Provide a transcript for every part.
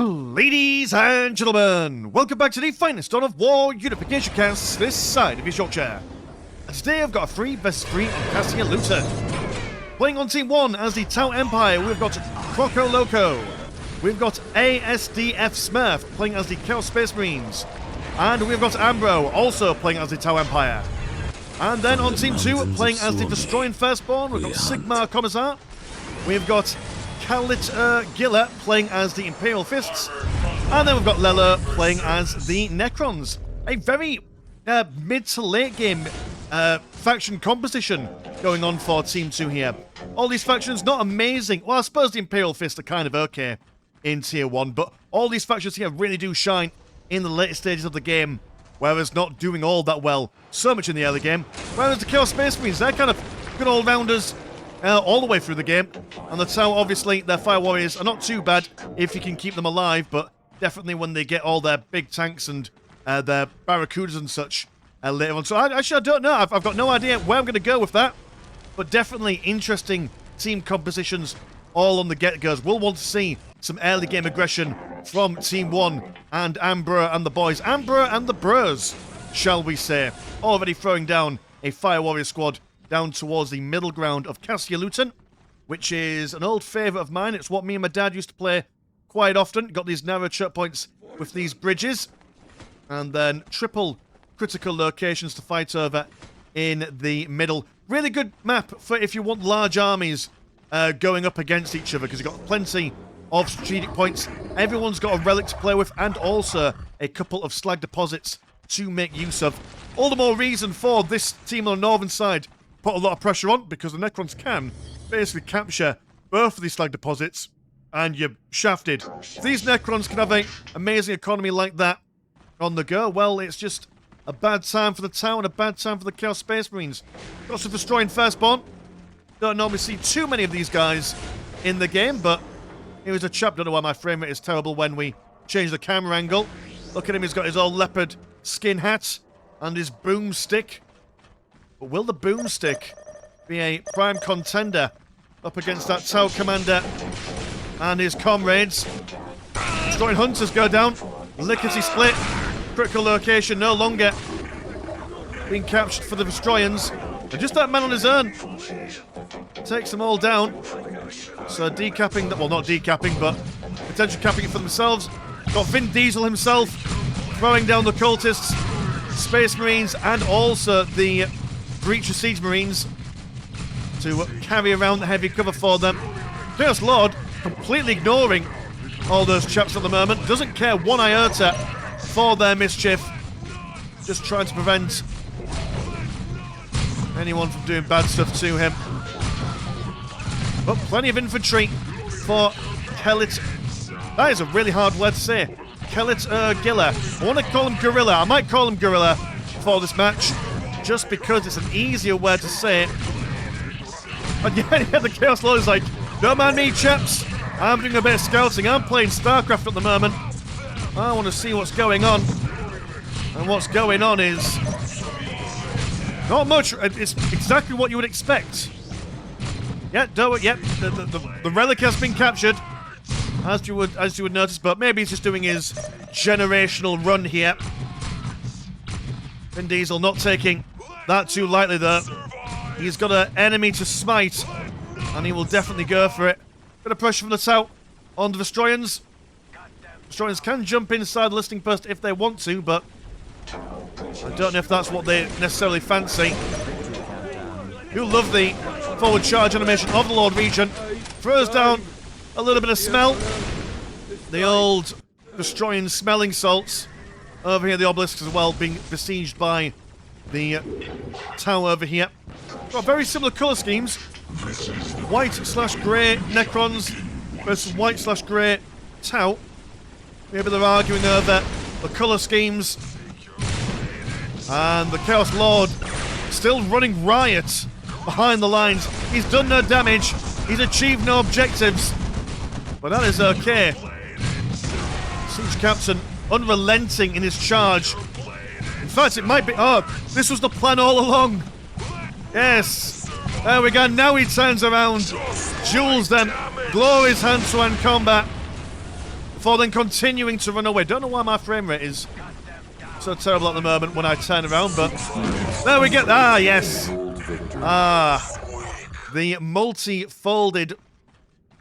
Ladies and gentlemen, welcome back to the finest Dawn of War Unification cast this side of your Yorkshire. And today I've got a 3 vs 3 in casting a Luton. Playing on Team 1 as the Tau Empire, we've got Croco Loco. We've got ASDF Smurf playing as the Chaos Space Marines. And we've got Ambro also playing as the Tau Empire. And then on Team 2 playing as the Destroying 1stborn, we've got Sigmar Commissar. We've got Kalit Giller playing as the Imperial Fists, and then we've got Lela playing as the Necrons. A very mid to late game faction composition going on for Team 2 here. All these factions not amazing. Well, I suppose the Imperial Fists are kind of okay in Tier 1, but all these factions here really do shine in the later stages of the game, whereas not doing all that well so much in the early game. Whereas the Chaos Space Marines, they're kind of good all-rounders all the way through the game. And the Tau, obviously, their Fire Warriors are not too bad if you can keep them alive, but definitely when they get all their big tanks and their Barracudas and such later on. So I don't know. I've got no idea where I'm going to go with that, but definitely interesting team compositions all on the get-goes. We'll want to see some early game aggression from Team 1 and Ambra and the boys. Ambra and the Bros, shall we say. Already throwing down a Fire Warrior squad down towards the middle ground of Cassia Luton, which is an old favourite of mine. It's what me and my dad used to play quite often. Got these narrow choke points with these bridges, and then triple critical locations to fight over in the middle. Really good map for if you want large armies going up against each other, because you've got plenty of strategic points. Everyone's got a relic to play with, and also a couple of slag deposits to make use of. All the more reason for this team on the northern side put a lot of pressure on, because the Necrons can basically capture both of these slag deposits, and you're shafted. If these Necrons can have an amazing economy like that on the go, well, it's just a bad time for the Tau and a bad time for the Chaos Space Marines. Got some Destroying 1stborn. Don't normally see too many of these guys in the game, but here is a chap. Don't know why my frame rate is terrible when we change the camera angle. Look at him, he's got his old leopard skin hat and his boomstick. But will the boomstick be a prime contender up against that Tau commander and his comrades? Destroying Hunters go down. Lickety split. Critical location no longer being captured for the Destroyers. And just that man on his own takes them all down. So decapping that, well, not decapping, but potentially capping it for themselves. Got Vin Diesel himself throwing down the cultists, Space Marines, and also the Breach of Siege Marines to carry around the heavy cover for them. Chaos Lord completely ignoring all those chaps at the moment. Doesn't care one iota for their mischief. Just trying to prevent anyone from doing bad stuff to him. But plenty of infantry for Kelit. That is a really hard word to say. Kelit Giller. I want to call him Gorilla. I might call him Gorilla for this match, just because it's an easier word to say. And yeah, the Chaos Lord is like, don't mind me, chaps. I'm doing a bit of scouting. I'm playing StarCraft at the moment. I want to see what's going on. And what's going on is not much. It's exactly what you would expect. Yeah, the relic has been captured, as you would notice, but maybe he's just doing his generational run here. Vin Diesel not taking that too lightly, though. He's got an enemy to smite, and he will definitely go for it. Bit of pressure from the Tau on the Destroyers. Destroyers can jump inside the listing post if they want to, but I don't know if that's what they necessarily fancy. You love the forward charge animation of the Lord Regent. Throws down a little bit of smell. The old Destroying smelling salts. Over here, the obelisks as well, being besieged by the Tau over here. Got very similar colour schemes. White/grey Necrons versus white/grey Tau. Maybe they're arguing over the colour schemes. And the Chaos Lord still running riot behind the lines. He's done no damage. He's achieved no objectives. But that is okay. Siege Captain unrelenting in his charge. In fact, it might be... Oh, this was the plan all along. Yes. There we go. Now he turns around. Duels them. Glorious hand-to-hand combat. before then continuing to run away. Don't know why my frame rate is so terrible at the moment when I turn around, but there we go. Ah, yes. Ah, the multi-folded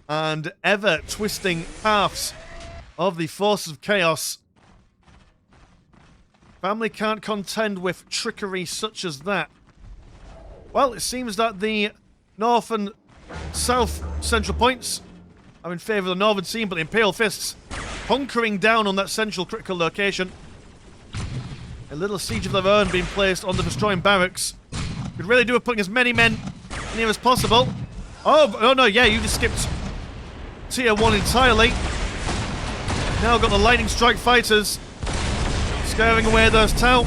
and ever-twisting paths of the forces of chaos. Family can't contend with trickery such as that. Well, it seems that the north and south central points are in favour of the northern team, but the Imperial Fists hunkering down on that central critical location. A little siege of their own being placed on the destroying barracks. Could really do with putting as many men near as possible. Oh no, yeah, you just skipped tier 1 entirely. Now got the lightning strike fighters scaring away those Tau.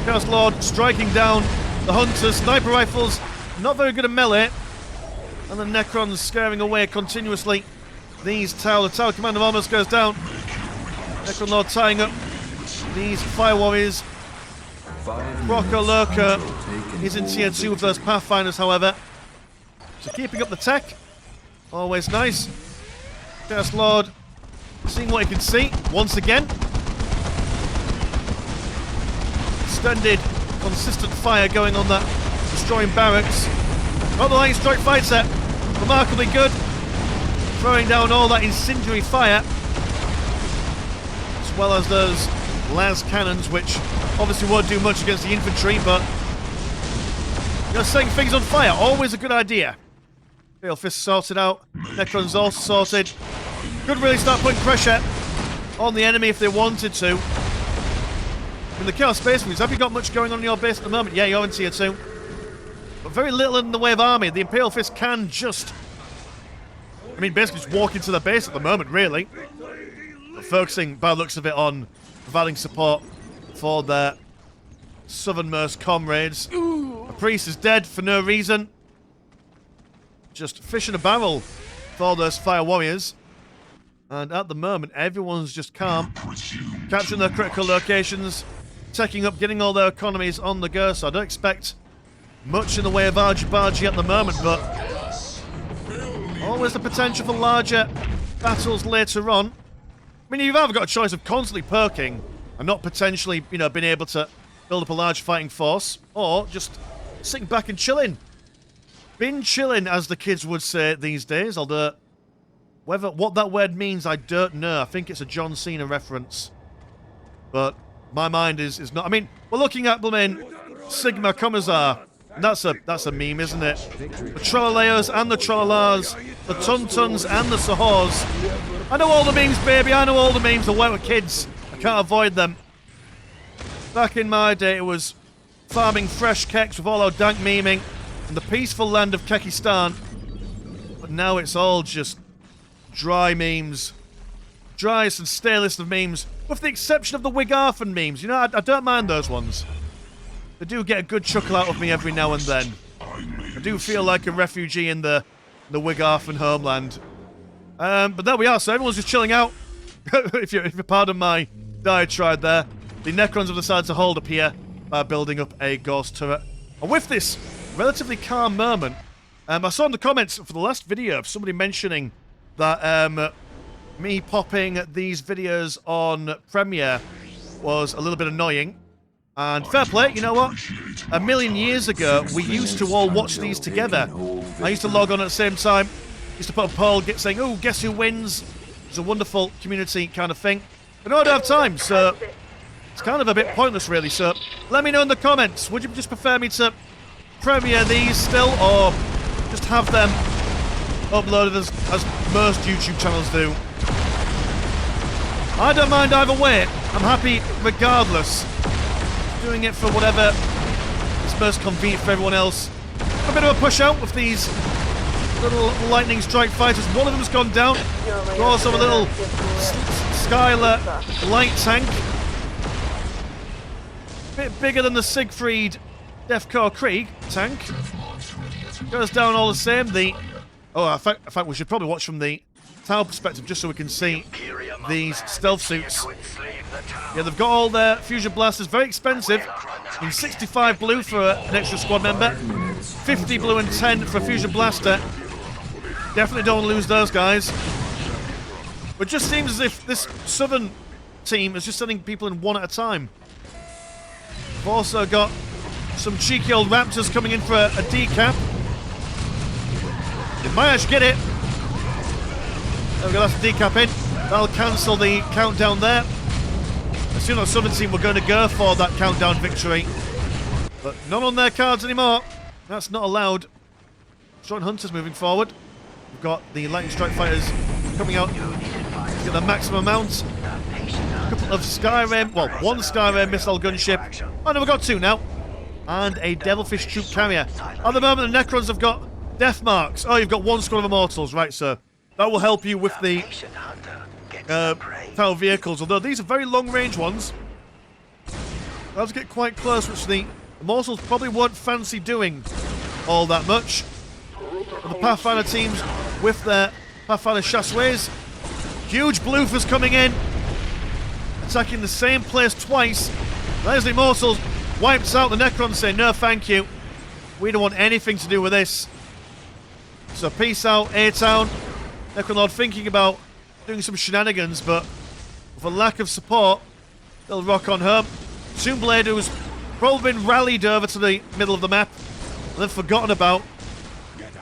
Chaos Lord striking down the hunters. Sniper rifles, not very good at melee. And the Necrons scaring away continuously these Tau. The Tau commander almost goes down. Necron Lord tying up these Fire Warriors. Rocco Lurker is in tier 2 with those Pathfinders, however. So keeping up the tech. Always nice. Chaos Lord seeing what he can see once again. Extended, consistent fire going on that destroying barracks. Oh, the lightning strike fighter, remarkably good. Throwing down all that incendiary fire. As well as those las cannons, which obviously won't do much against the infantry, but setting things on fire, always a good idea. Imperial Fist sorted out. Necrons also sorted. Could really start putting pressure on the enemy if they wanted to. In the Chaos Space Marines, have you got much going on in your base at the moment? Yeah, you're in tier 2. But very little in the way of army. The Imperial Fist can just, basically just walk into their base at the moment, really. But focusing, by the looks of it, on providing support for their southernmost comrades. A priest is dead for no reason. Just fish in a barrel for those Fire Warriors. And at the moment, everyone's just calm. Capturing their critical locations. Taking up, getting all their economies on the go. So I don't expect much in the way of argy-bargy at the moment, but always the potential for larger battles later on. You've either got a choice of constantly perking and not potentially, being able to build up a large fighting force, or just sitting back and chilling. Been chilling, as the kids would say these days, although what that word means, I don't know. I think it's a John Cena reference. But my mind is not. We're looking at Sigma Commissar, and that's a meme, isn't it? The Trolleos and the Trollars, the Tuntons and the Sahors. I know all the memes, baby. I know all the memes. I work with kids. I can't avoid them. Back in my day, it was farming fresh keks with all our dank memeing in the peaceful land of Kekistan. But now it's all just dry memes. Driest and stalest of memes, with the exception of the Wigarthan memes. I don't mind those ones. They do get a good chuckle out of me every now and then. I do feel like a refugee in the Wigarthan homeland. But there we are, so everyone's just chilling out. if you pardon my diatribe there. The Necrons have decided to hold up here by building up a ghost turret. And with this relatively calm moment, I saw in the comments for the last video of somebody mentioning that me popping these videos on Premiere was a little bit annoying. And fair play, you know what? A million years ago, we used to all watch these together. I used to log on at the same time. Used to put a poll saying, oh, guess who wins? It's a wonderful community kind of thing. But no, I don't have time, so it's kind of a bit pointless, really. So let me know in the comments. Would you just prefer me to premiere these still, or just have them uploaded as most YouTube channels do? I don't mind either way. I'm happy regardless. Doing it for whatever is most convenient for everyone else. A bit of a push out with these little lightning strike fighters. One of them's gone down. Also a little Skylar light tank. Bit bigger than the Siegfried Deathcore Krieg tank. Goes down all the same. In fact, we should probably watch from the Tau perspective just so we can see these stealth suits. Yeah, they've got all their fusion blasters, very expensive. In 65 blue for an extra squad member, 50 blue and 10 for a fusion blaster. Definitely don't lose those guys. But it just seems as if this southern team is just sending people in one at a time. We've also got some cheeky old Raptors coming in for a decap. They might actually get it. There we go, that's a decap in. That'll cancel the countdown there. I assume that southern team were going to go for that countdown victory. But none on their cards anymore. That's not allowed. Strong Hunters moving forward. We've got the Lightning Strike Fighters coming out to get the maximum amount. A couple of Skyrim, well, one Skyrim missile gunship. Oh no, we've got two now. And a Devilfish troop carrier. At the moment, the Necrons have got death marks. Oh, you've got one squad of Immortals, right, sir. That will help you with the power vehicles, although these are very long-range ones. They'll have to get quite close, which the Immortals probably won't fancy doing all that much. And the Pathfinder teams with their Pathfinder Chasseways. Huge bloofers coming in, attacking the same place twice. There's the Immortals, wipes out the Necrons, saying no thank you. We don't want anything to do with this. So peace out, A-Town. Necronlord thinking about doing some shenanigans, but with a lack of support, they'll rock on home. Toonblade, who's probably been rallied over to the middle of the map and then forgotten about.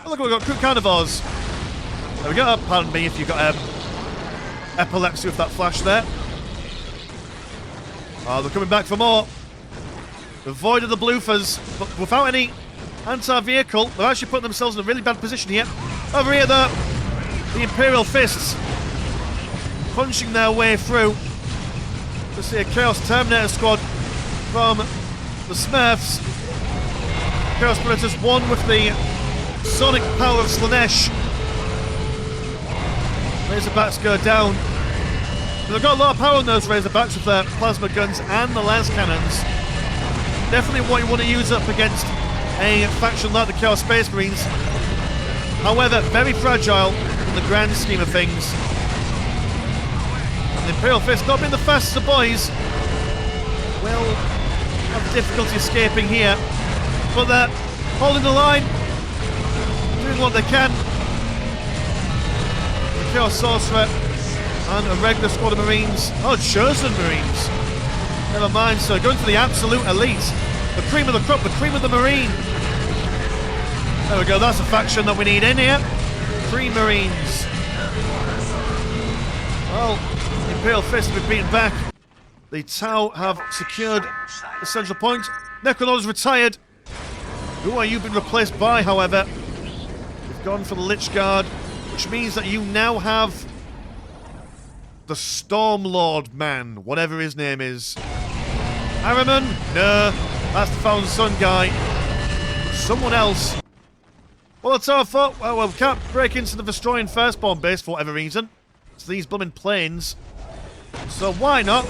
Oh, look, we've got Crew Carnivores. There we go. Pardon me if you got epilepsy with that flash there. Oh, they're coming back for more. Avoided the bloofers, but without any anti-vehicle, they're actually putting themselves in a really bad position here. Over here, though, the Imperial Fists punching their way through. To see a Chaos Terminator squad from the Smurfs. Chaos Predators won with the sonic power of Slanesh. Razorbacks go down. But they've got a lot of power on those Razorbacks with their plasma guns and the las cannons. Definitely what you want to use up against a faction like the Chaos Space Marines. However, very fragile in the grand scheme of things. And the Imperial Fist, not being the fastest of boys, will have difficulty escaping here. But they're holding the line, doing what they can. The Chaos Sorcerer and a regular squad of Marines. Oh, Chosen Marines. Never mind, so going for the absolute elite. The cream of the crop, the cream of the Marine. There we go, that's a faction that we need in here. 3 Marines. Well, the Imperial Fist have been beaten back. The Tau have secured the central point. Necronlord is retired. Who are you been replaced by, however? You've gone for the Lich Guard, which means that you now have the Stormlord man, whatever his name is. Harriman? No, that's the Thousand Sun guy. Someone else. Well, that's our fault. Well, we can't break into the Vestroyan 1stborn base for whatever reason. It's these blooming planes. So why not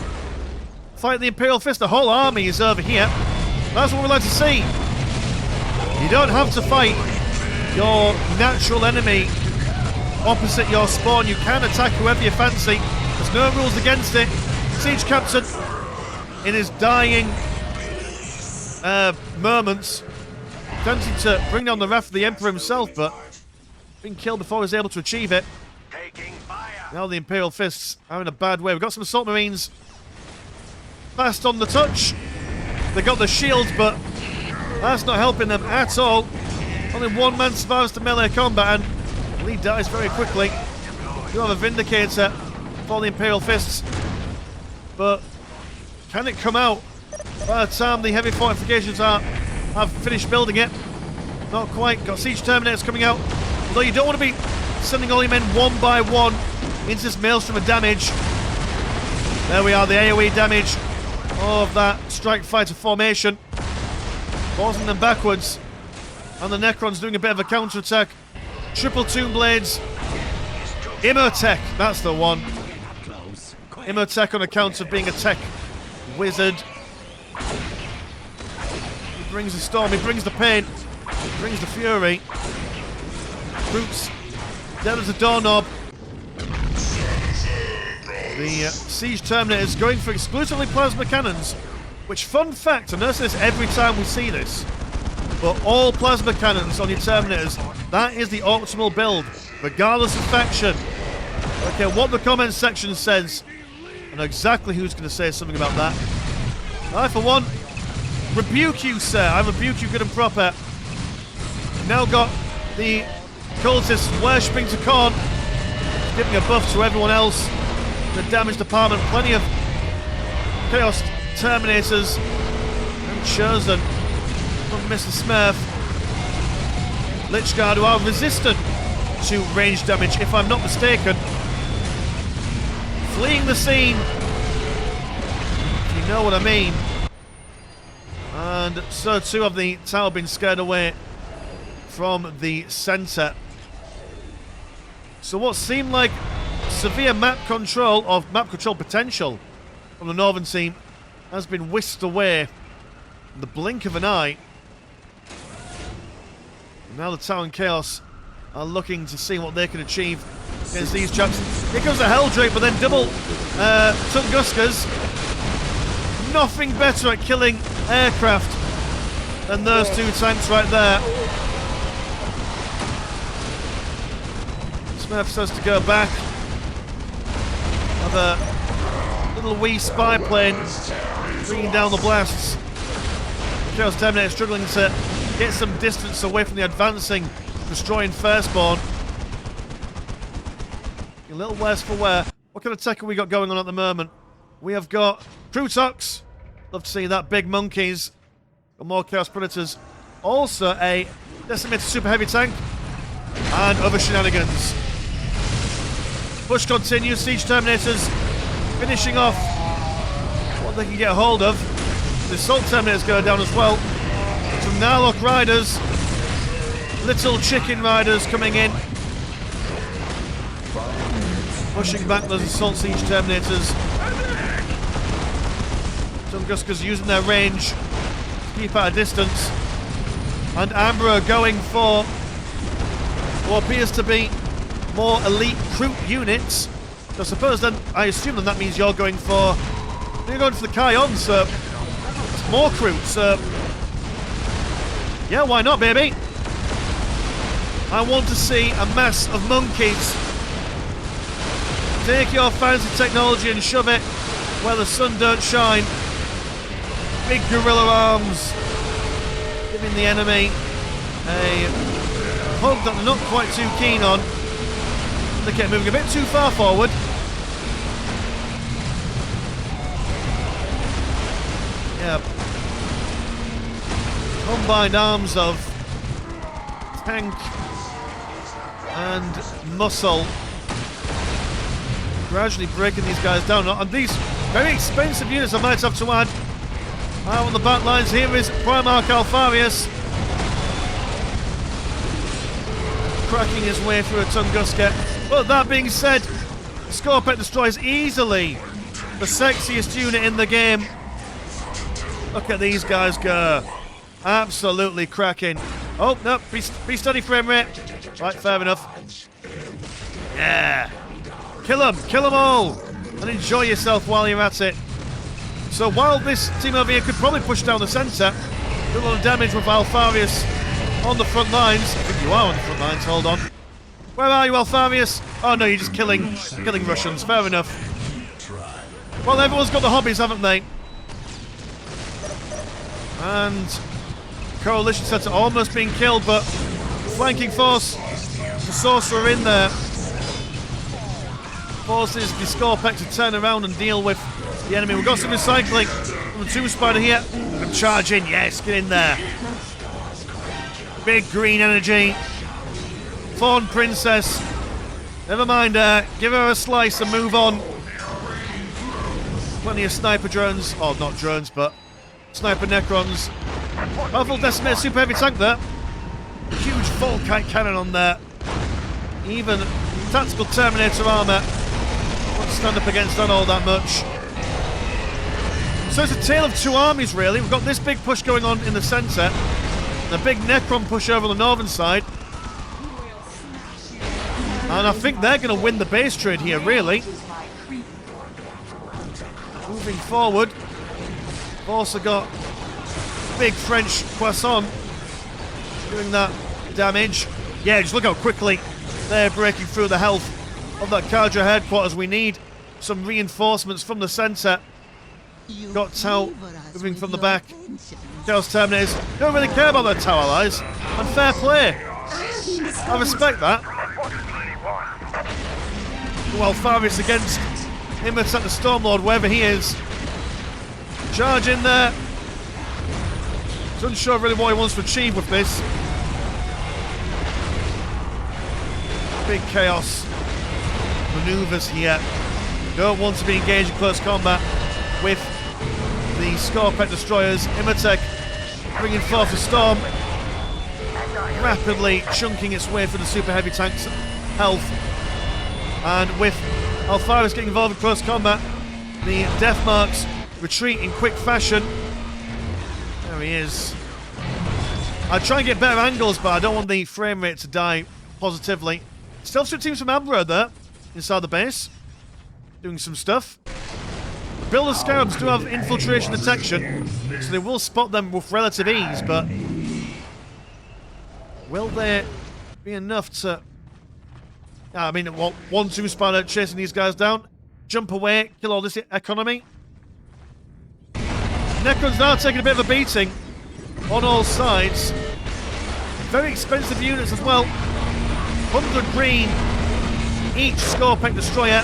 fight the Imperial Fist? The whole army is over here. That's what we like to see. You don't have to fight your natural enemy opposite your spawn. You can attack whoever you fancy. There's no rules against it. Siege Captain, in his dying moments, attempting to bring down the wrath of the Emperor himself, but being killed before he was able to achieve it. Now the Imperial Fists are in a bad way. We've got some Assault Marines fast on the touch. They got the shields, but that's not helping them at all. Only one man survives to melee combat, and Lee dies very quickly. You have a Vindicator for the Imperial Fists, but can it come out by the time the heavy fortifications have finished building it? Not quite. Got Siege Terminators coming out, although you don't want to be sending all your men one by one into this maelstrom of damage. There we are, the AoE damage of that Strike Fighter formation, forcing them backwards, and the Necrons doing a bit of a counter-attack. Triple Tomb Blades. Immotech, that's the one. Immotech on account of being a tech wizard. He brings the storm, he brings the pain, he brings the fury. Roots down as a doorknob. The Siege Terminators going for exclusively plasma cannons, which, fun fact, I notice this every time we see this, but all plasma cannons on your Terminators, that is the optimal build, regardless of faction. Okay, what the comment section says. I know exactly who's going to say something about that. I, for one, rebuke you, sir. I rebuke you good and proper. We've now got the cultists worshipping to Khorne, giving a buff to everyone else in the damage department. Plenty of Chaos Terminators and Chosen from Mr. Smurf. Lichguard, who are resistant to range damage, if I'm not mistaken. Fleeing the scene, if you know what I mean. And so too have the tower been scared away from the centre. So what seemed like severe map control, or map control potential from the northern team, has been whisked away in the blink of an eye. And now the Tower and Chaos are looking to see what they can achieve against these chaps. Here comes the Helldrake, but then double Tunguskas. Nothing better at killing aircraft than those two tanks right there. Smurf says to go back. Have a little wee spy plane bringing down the blasts. Chaos Terminator struggling to get some distance away from the advancing, destroying 1stborn. A little worse for wear. What kind of tech have we got going on at the moment? We have got Crutox. Love to see that. Big monkeys. Got more Chaos Predators. Also a decimated super heavy tank. And other shenanigans. Push continues. Siege Terminators finishing off what they can get a hold of. The Assault Terminators go down as well. Some Narlock Riders. Little Chicken Riders coming in. Pushing back those Assault Siege Terminators. Tunguskas using their range to keep at a distance. And Ambra going for what appears to be more elite Kroot units. So I suppose then, I assume then that means you're going for the Kion, so that's more Kroot, so yeah, why not, baby? I want to see a mass of monkeys. Take your fancy technology and shove it where the sun don't shine. Big gorilla arms, giving the enemy a hug that they're not quite too keen on. They kept moving a bit too far forward. Yeah. Combined arms of tank and muscle, gradually breaking these guys down. And these very expensive units, I might have to add. Out on the back lines, here is Primarch Alfarius, cracking his way through a Tunguska. But that being said, Scorpet destroys easily the sexiest unit in the game. Look at these guys go. Absolutely cracking. Oh, no, be steady frame rate. Right, fair enough. Yeah. Kill them all, and enjoy yourself while you're at it. So while this team over here could probably push down the centre, do a lot of damage with Alfarius on the front lines. I think you are on the front lines, hold on. Where are you, Alfarius? Oh no, you're just killing Russians, fair enough. Well, everyone's got the hobbies, haven't they? And Coalition Centre almost being killed, but flanking force, the Sorcerer in there, forces the Scorpec to turn around and deal with the enemy. We've got some recycling from the Tomb Spider here. And charge in, yes, get in there. Big green energy. Fawn Princess. Never mind her. Give her a slice and move on. Plenty of sniper drones. Oh, not drones, but sniper Necrons. Powerful Decimator super heavy tank there. Huge Volkite cannon on there. Even tactical Terminator armour won't stand up against that all that much. So it's a tale of two armies, really. We've got this big push going on in the centre, and a big Necron push over the northern side. And I think they're going to win the base trade here, really. Moving forward. We've also got big French Poisson doing that damage. Yeah, just look how quickly they're breaking through the health of that Cadre headquarters. We need some reinforcements from the centre. Got Tau moving from the back. Chaos Terminators don't really care about their Tau allies. And fair play. I respect that. Well, Alpharis against Immerset the Stormlord, wherever he is. Charge in there. He's unsure really what he wants to achieve with this. Big chaos maneuvers here. Don't want to be engaged in close combat with the Scorpet destroyers. Immertech bringing forth the storm, rapidly chunking its way through the super heavy tank's health. And with Alpharis getting involved in close combat, the Death Marks retreat in quick fashion. There he is. I'd try and get better angles, but I don't want the frame rate to die positively. Stealth strip teams from Ambra there, inside the base, doing some stuff. The Builder Scarabs do have infiltration detection, so they will spot them with relative ease, but will there be enough to... I mean, what, 1-2 Spider chasing these guys down, jump away, kill all this economy. Necrons now taking a bit of a beating on all sides. Very expensive units as well. 100 green each Scorpec destroyer.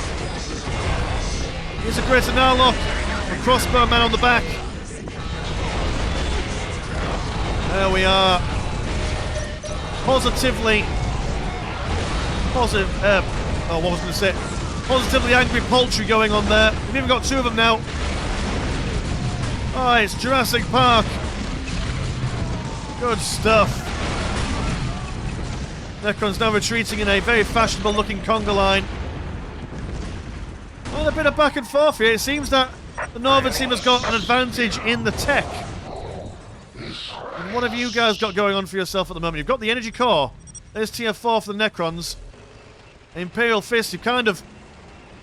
Here's a Greater Narlock, a crossbow man on the back. There we are. Positively positive. What was I going to say? Positively angry poultry going on there. We've even got two of them now. Oh, it's Jurassic Park. Good stuff. Necrons now retreating in a very fashionable looking conga line. And a bit of back and forth here. It seems that the Northern team has got an advantage in the tech. And what have you guys got going on for yourself at the moment? You've got the energy core. There's tier 4 for the Necrons. Imperial Fist, you kind of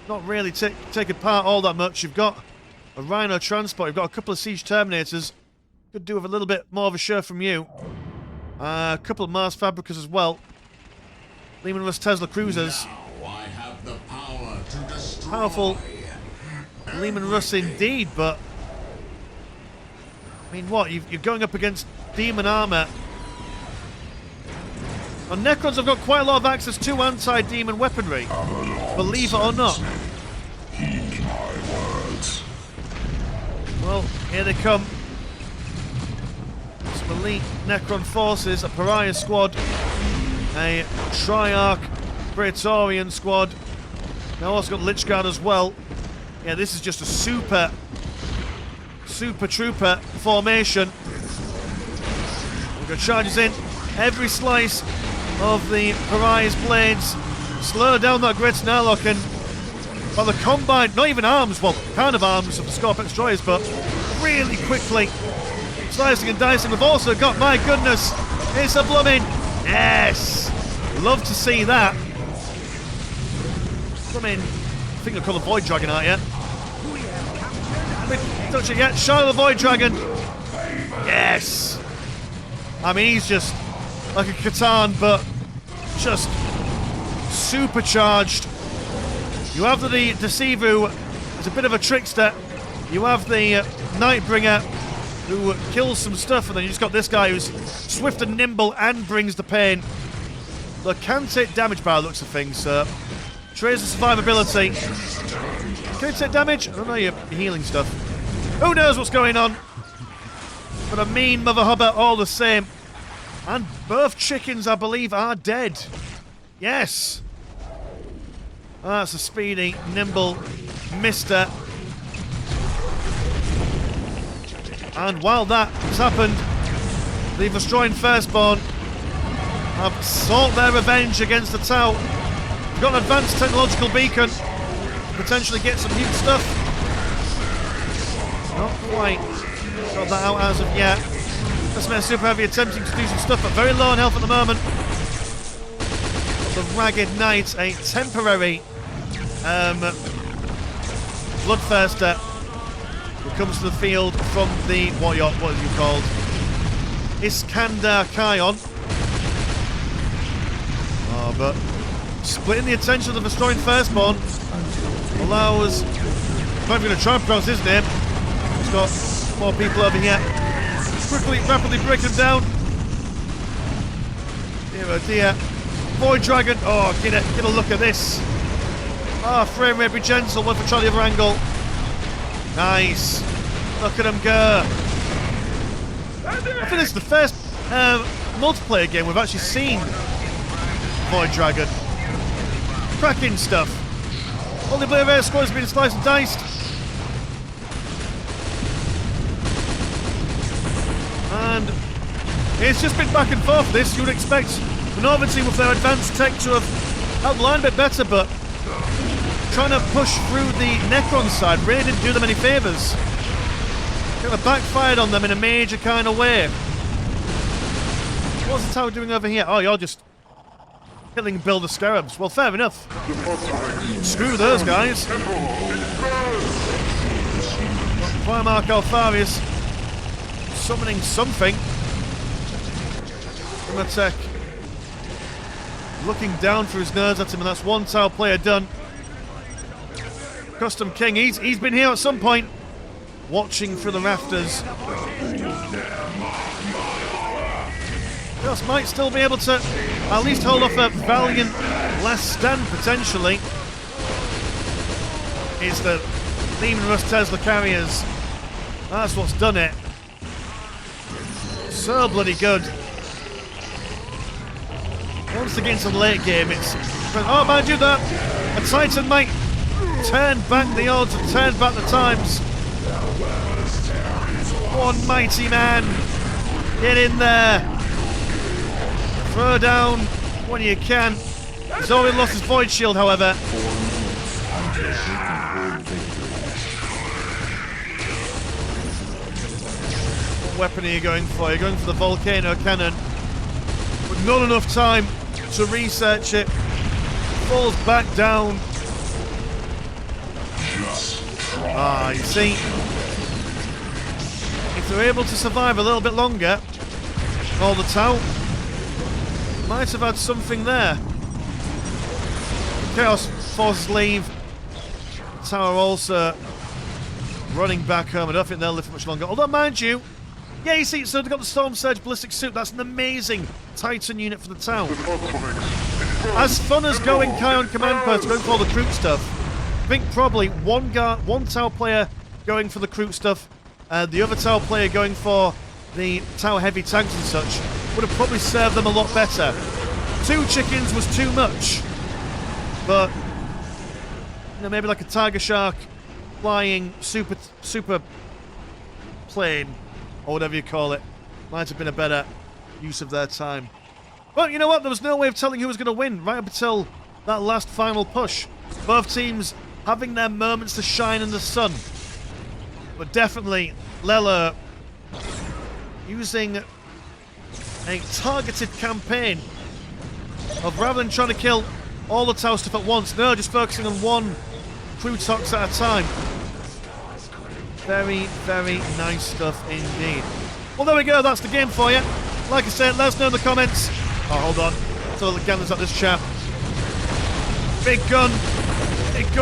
not really taken part all that much. You've got a Rhino transport. You've got a couple of siege terminators. Could do with a little bit more of a show from you. A couple of Mars Fabricas as well. Lehman Russ Tesla cruisers. Now I have the power to destroy. Powerful Lehman Russ indeed, but I mean, what? You're going up against demon armor. And Necrons have got quite a lot of access to anti-demon weaponry, believe it or not. Heed my words. Well, here they come. Some elite Necron forces, a Pariah squad, a Triarch Praetorian squad. Now also got Lich Guard as well. Yeah, this is just a super trooper formation. We've got charges in. Every slice of the Pariah's blades. Slow down that Great Snarlock, and by the combined, not even arms, well, kind of arms of the Scorpion destroyers, but really quickly slicing and dicing. We've also got, my goodness, it's a blooming, yes! Love to see that. Blooming, I think they're called a Void Dragon, aren't you? Touch it yet, Shadow the Void Dragon. Yes! I mean, he's just like a Catan, but just supercharged. You have the Deceiver, who's a bit of a trickster. You have the Nightbringer, who kills some stuff, and then you just got this guy who's swift and nimble and brings the pain. But can take damage by the looks of things, sir. Trays the survivability. Can you take damage? I don't know, you're healing stuff. Who knows what's going on? But a mean mother hubber all the same. And both chickens, I believe, are dead. Yes. That's a speedy, nimble mister. And while that has happened, the Vostoian 1stborn have sought their revenge against the Tau. They've got an advanced technological beacon to potentially get some new stuff. Not quite got that out as of yet. That's been super heavy attempting to do some stuff, but very low on health at the moment. The Ragged Knight, a temporary Bloodthirster, who comes to the field from the, what is he called? Iskandar Kion. Oh, but Splitting the attention of the destroying 1stborn allows... I'm not even going to try and pronounce his name. He's got more people over here. Quickly, rapidly breaking them down. Dear oh dear. Void Dragon. Oh, get a look at this. Ah, frame rate be gentle. One for trying the other angle. Nice. Look at him go. I think this is the first multiplayer game we've actually seen Void Dragon. Cracking stuff. Multiplayer air squad has been sliced and diced. And it's just been back and forth this. You would expect the Northern team with their advanced tech to have held the line a bit better, but trying to push through the Necron side really didn't do them any favours. Kind of backfired on them in a major kind of way. What's the tower doing over here? Oh, you're just killing Builder Scarabs. Well, fair enough. Screw those guys. Primarch Alfarius summoning something. Tech looking down through his nose at him, and that's one tower player done. Custom King, he's been here at some point, watching through the rafters. Just might still be able to at least hold off a valiant last stand, potentially. Is the Demon Rust Tesla carriers. That's what's done it. So bloody good. Once they get into the late game, it's... Oh, mind you, that a Titan might turn back the odds and turn back the times. One mighty man. Get in there. Throw down when you can. He's already lost his Void Shield, however. What weapon are you going for? You're going for the Volcano Cannon. But not enough time to research it. Falls back down. Ah, you see, if they're able to survive a little bit longer, all the tower might have had something there. Chaos Forces leave. The tower also running back home. I don't think they'll live for much longer. Although, mind you, yeah, you see, so they've got the Storm Surge Ballistic Suit. That's an amazing Titan unit for the tower. As fun as going Kion Command Post, going for all the Kroot stuff, I think probably one tower player going for the Kroot stuff, the other tower player going for the tower heavy tanks and such, would have probably served them a lot better. 2 chickens was too much, but you know, maybe like a Tiger Shark flying super plane, or whatever you call it, might have been a better use of their time. But you know what, there was no way of telling who was going to win right up until that last final push. Both teams having their moments to shine in the sun. But definitely, Lella using a targeted campaign of, rather than trying to kill all the tower stuff at once, no, just focusing on one Krutox at a time. Very, very nice stuff indeed. Well, there we go, that's the game for you. Like I said, let us know in the comments. Oh, hold on. So the gunners at this chap. Big gun,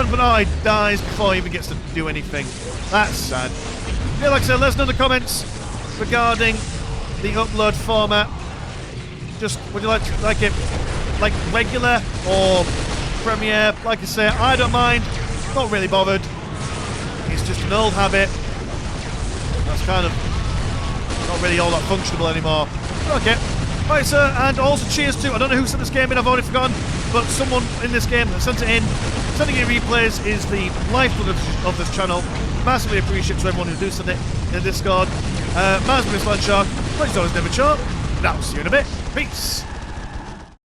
but oh, he dies before he even gets to do anything. That's sad. Yeah, like I said, let us know in the comments regarding the upload format. Just, would you like it like regular or premiere? Like I say, I don't mind. Not really bothered. It's just an old habit. That's kind of not really all that functional anymore. Okay. Right, sir, and also cheers to, I don't know who sent this game in, I've already forgotten, but someone in this game that sent it in. Sending in replays is the lifeblood of this channel. Massively appreciate to everyone who do send it in the Discord. Massively Slant Shark, please always never chop, and I'll see you in a bit. Peace.